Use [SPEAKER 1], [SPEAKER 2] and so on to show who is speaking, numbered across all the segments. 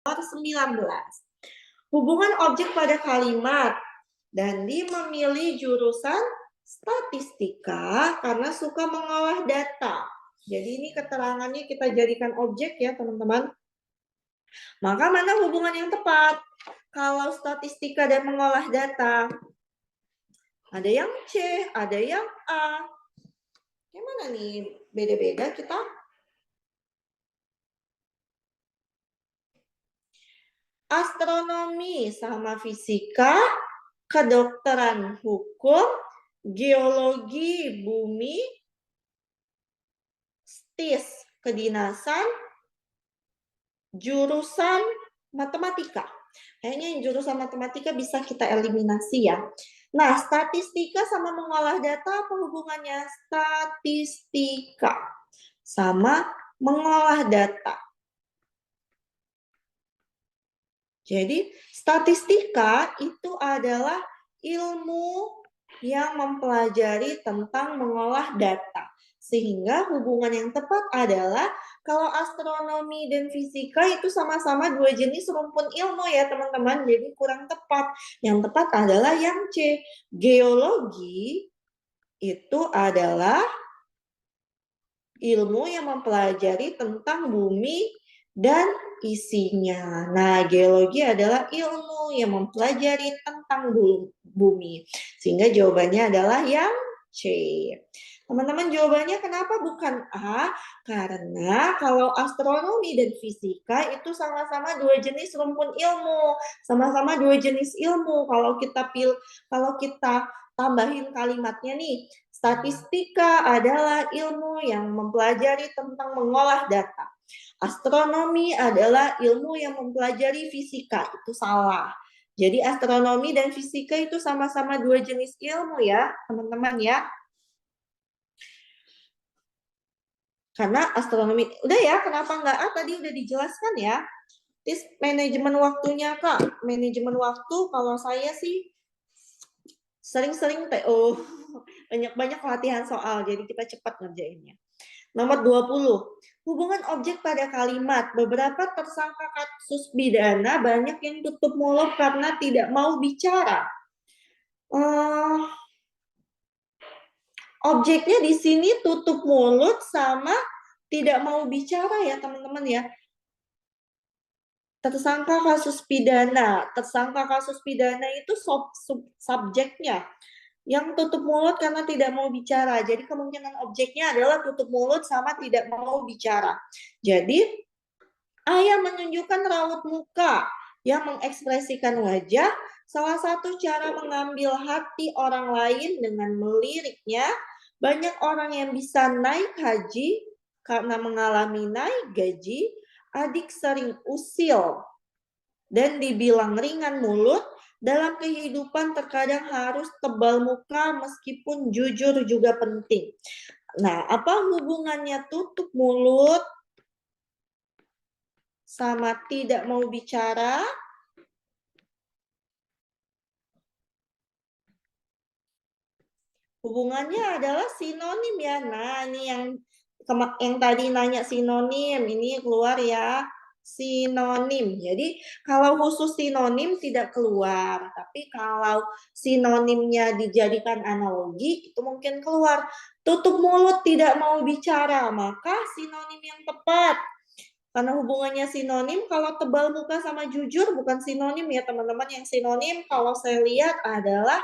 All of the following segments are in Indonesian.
[SPEAKER 1] 19. Hubungan objek pada kalimat. Dandi memilih jurusan statistika karena suka mengolah data. Jadi ini keterangannya kita jadikan objek ya teman-teman. Maka mana hubungan yang tepat? Kalau statistika dan mengolah data, ada yang C, ada yang A. Gimana nih? Beda-beda kita. Astronomi sama fisika, kedokteran hukum, geologi bumi, STIS kedinasan, jurusan matematika. Kayaknya yang jurusan matematika bisa kita eliminasi ya. Nah, statistika sama mengolah data apa hubungannya? Statistika sama mengolah data. Jadi, statistika itu adalah ilmu yang mempelajari tentang mengolah data. Sehingga hubungan yang tepat adalah kalau astronomi dan fisika itu sama-sama dua jenis rumpun ilmu ya teman-teman. Jadi kurang tepat. Yang tepat adalah yang C. Geologi itu adalah ilmu yang mempelajari tentang bumi dan isinya. Nah, geologi adalah ilmu yang mempelajari tentang bumi. Sehingga jawabannya adalah yang C. Teman-teman, jawabannya kenapa bukan A? Karena kalau astronomi dan fisika itu sama-sama dua jenis rumpun ilmu. Sama-sama dua jenis ilmu. Kalau kita tambahin kalimatnya nih, statistika adalah ilmu yang mempelajari tentang mengolah data. Astronomi adalah ilmu yang mempelajari fisika. Itu salah. Jadi astronomi dan fisika itu sama-sama dua jenis ilmu ya, teman-teman ya. Karena astronomi, udah ya, kenapa nggak A? Tadi udah dijelaskan ya. Tis manajemen waktunya Kak. Manajemen waktu kalau saya sih sering-sering TO. Banyak-banyak latihan soal, jadi kita cepat ngerjainnya. Nomor 20. Hubungan objek pada kalimat. Beberapa tersangka kasus pidana banyak yang tutup mulut karena tidak mau bicara. Objeknya di sini tutup mulut sama tidak mau bicara ya teman-teman ya. Tersangka kasus pidana. Tersangka kasus pidana itu subjeknya. Yang tutup mulut karena tidak mau bicara. Jadi kemungkinan objeknya adalah tutup mulut sama tidak mau bicara. Jadi ayah menunjukkan raut muka yang mengekspresikan wajah. Salah satu cara mengambil hati orang lain dengan meliriknya. Banyak orang yang bisa naik haji karena mengalami naik gaji. Adik sering usil dan dibilang ringan mulut. Dalam kehidupan terkadang harus tebal muka meskipun jujur juga penting. Nah, apa hubungannya tutup mulut sama tidak mau bicara? Hubungannya adalah sinonim ya. Nah, ini yang tadi nanya sinonim, ini keluar ya. Sinonim. Jadi kalau khusus sinonim tidak keluar, tapi kalau sinonimnya dijadikan analogi itu mungkin keluar. Tutup mulut tidak mau bicara, maka sinonim yang tepat. Karena hubungannya sinonim, kalau tebal muka sama jujur bukan sinonim ya teman-teman. Yang sinonim kalau saya lihat adalah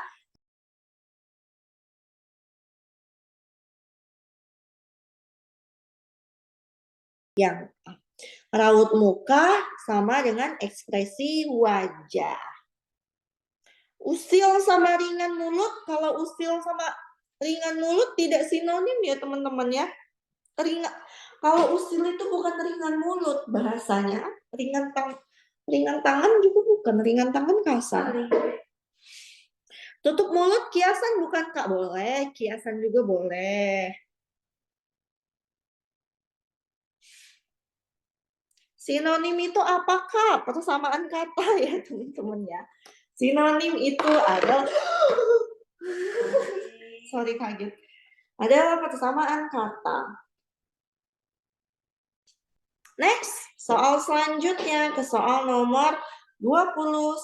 [SPEAKER 1] yang raut muka sama dengan ekspresi wajah. Usil sama ringan mulut, kalau usil sama ringan mulut tidak sinonim ya teman-teman ya. Kalau usil itu bukan ringan mulut, bahasanya ringan tangan juga bukan, ringan tangan kasar. Tutup mulut kiasan bukan Kak? Boleh, kiasan juga boleh. Sinonim itu apakah? Persamaan kata ya teman-teman ya. Sinonim itu adalah sorry kaget. Adalah persamaan kata. Next, Soal selanjutnya ke soal nomor 21.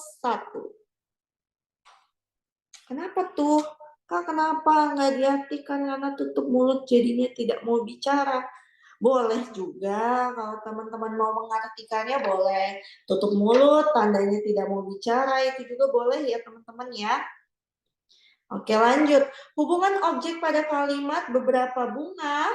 [SPEAKER 1] Kenapa tuh? Kak, kenapa nggak diartikan karena tutup mulut jadinya tidak mau bicara? Boleh juga kalau teman-teman mau mengartikannya boleh. Tutup mulut, tandanya tidak mau bicara, itu juga boleh ya teman-teman ya. Oke lanjut. Hubungan objek pada kalimat beberapa bunga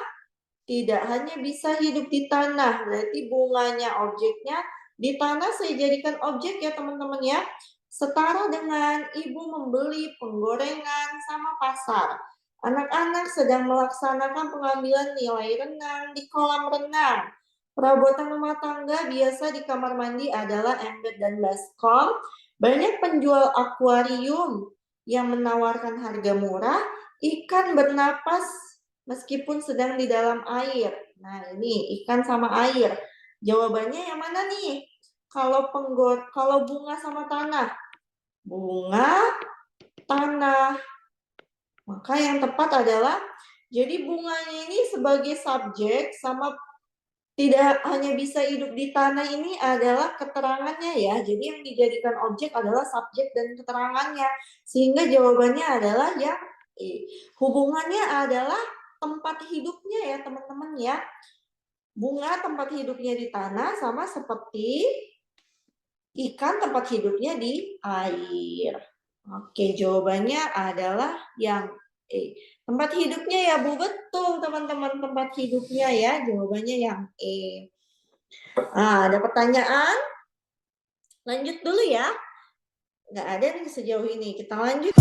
[SPEAKER 1] tidak hanya bisa hidup di tanah. Berarti bunganya objeknya di tanah saya jadikan objek ya teman-teman ya. Setara dengan ibu membeli penggorengan sama pasar. Anak-anak sedang melaksanakan pengambilan nilai renang di kolam renang. Perabotan rumah tangga biasa di kamar mandi adalah ember dan baskom. Banyak penjual akuarium yang menawarkan harga murah. Ikan bernapas meskipun sedang di dalam air. Nah, ini ikan sama air. Jawabannya yang mana nih? Kalau bunga sama tanah. Bunga, tanah. Maka yang tepat adalah jadi bunganya ini sebagai subjek sama tidak hanya bisa hidup di tanah ini adalah keterangannya ya. Jadi yang dijadikan objek adalah subjek dan keterangannya. Sehingga jawabannya adalah yang E. Hubungannya adalah tempat hidupnya ya teman-teman ya. Bunga tempat hidupnya di tanah sama seperti ikan tempat hidupnya di air. Oke, jawabannya adalah yang E. Tempat hidupnya ya Bu, betul teman-teman, tempat hidupnya ya, jawabannya yang E. Nah, ada pertanyaan? Lanjut dulu ya. Nggak ada nih sejauh ini, kita lanjut.